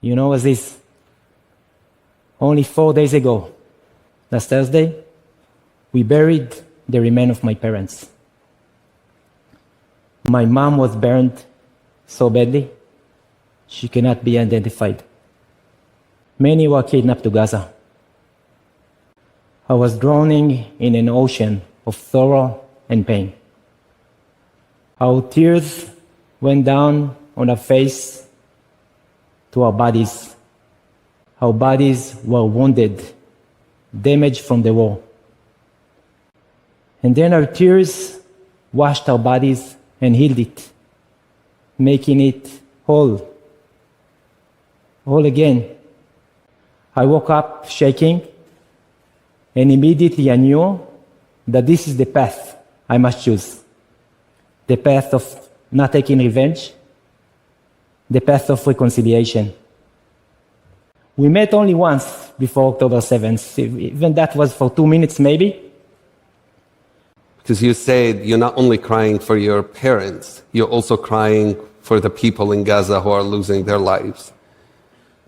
You know, Aziz, only 4 days ago, last Thursday, we buried the remains of my parents. My mom was burned so badly, she cannot be identified. Many were kidnapped to Gaza. I was drowning in an ocean of sorrow and pain. Our tears went down on our face to our bodies. Our bodies were wounded, damaged from the war. And then our tears washed our bodies and healed it, making it whole again. I woke up shaking, and immediately I knew that this is the path I must choose. The path of not taking revenge, the path of reconciliation. We met only once before October 7th, even that was for 2 minutes maybe. Because you said you're not only crying for your parents, you're also crying for the people in Gaza who are losing their lives.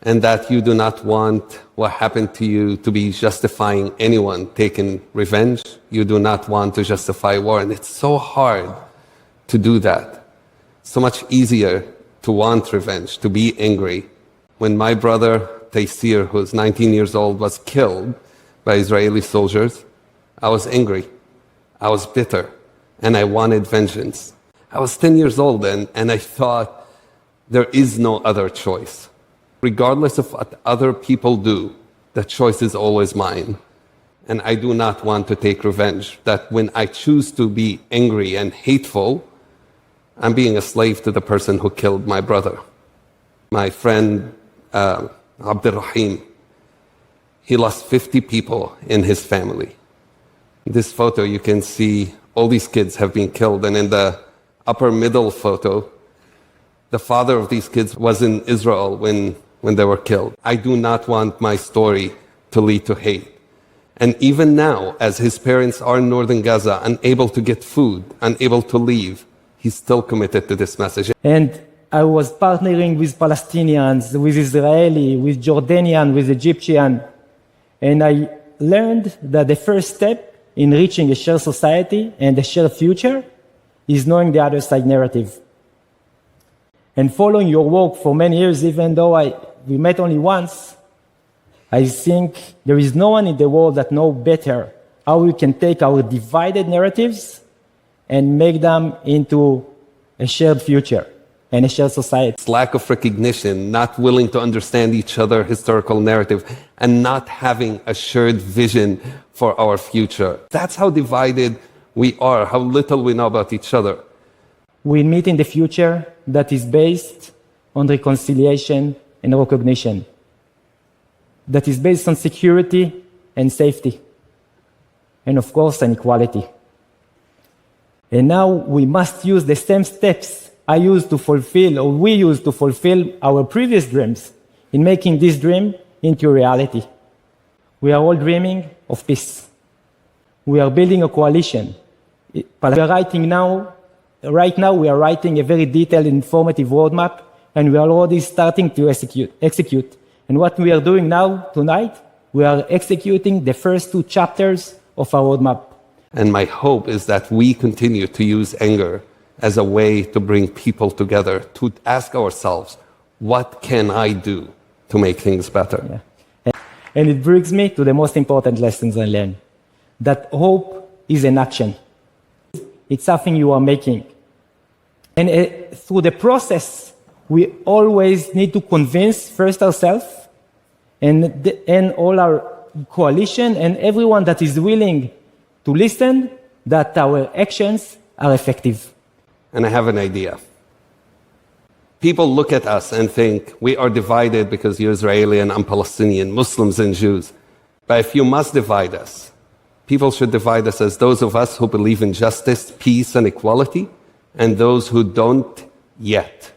And that you do not want what happened to you to be justifying anyone taking revenge. You do not want to justify war. And it's so hard to do that. So much easier to want revenge, to be angry. When my brother Tayseer, who's 19 years old, was killed by Israeli soldiers, I was angry. I was bitter. And I wanted vengeance. I was 10 years old and I thought there is no other choice. Regardless of what other people do, the choice is always mine. And I do not want to take revenge. That when I choose to be angry and hateful, I'm being a slave to the person who killed my brother. My friend, Abdel Rahim, he lost 50 people in his family. In this photo, you can see all these kids have been killed. And in the upper middle photo, the father of these kids was in Israel when they were killed. I do not want my story to lead to hate. And even now, as his parents are in northern Gaza, unable to get food, unable to leave, he's still committed to this message. And I was partnering with Palestinians, with Israeli, with Jordanian, with Egyptian. And I learned that the first step in reaching a shared society and a shared future is knowing the other side narrative. And following your work for many years, even though we met only once, I think there is no one in the world that knows better how we can take our divided narratives and make them into a shared future and a shared society. It's lack of recognition, not willing to understand each other's historical narrative, and not having a shared vision for our future. That's how divided we are, how little we know about each other. We meet in the future that is based on reconciliation and recognition, that is based on security and safety, and of course, on equality. And now we must use the same steps I used to fulfill, or we used to fulfill our previous dreams in making this dream into reality. We are all dreaming of peace. We are building a coalition. Right now, we are writing a very detailed, informative roadmap, and we are already starting to execute. And what we are doing now, tonight, we are executing the first 2 chapters of our roadmap. And my hope is that we continue to use anger as a way to bring people together, to ask ourselves, what can I do to make things better? Yeah. And it brings me to the most important lessons I learned, that hope is an action. It's something you are making. And through the process, we always need to convince first ourselves and all our coalition and everyone that is willing to listen that our actions are effective. And I have an idea. People look at us and think we are divided because you're Israeli and I'm Palestinian, Muslims and Jews. But if you must divide us, people should divide us as those of us who believe in justice, peace, and equality, and those who don't yet.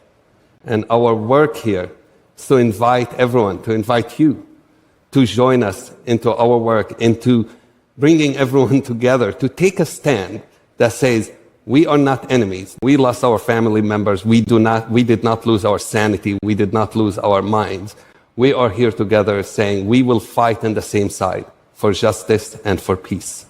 And our work here is to invite everyone, to invite you, to join us into our work, into bringing everyone together, to take a stand that says, We are not enemies. We lost our family members. We did not lose our sanity. We did not lose our minds. We are here together saying we will fight on the same side for justice and for peace.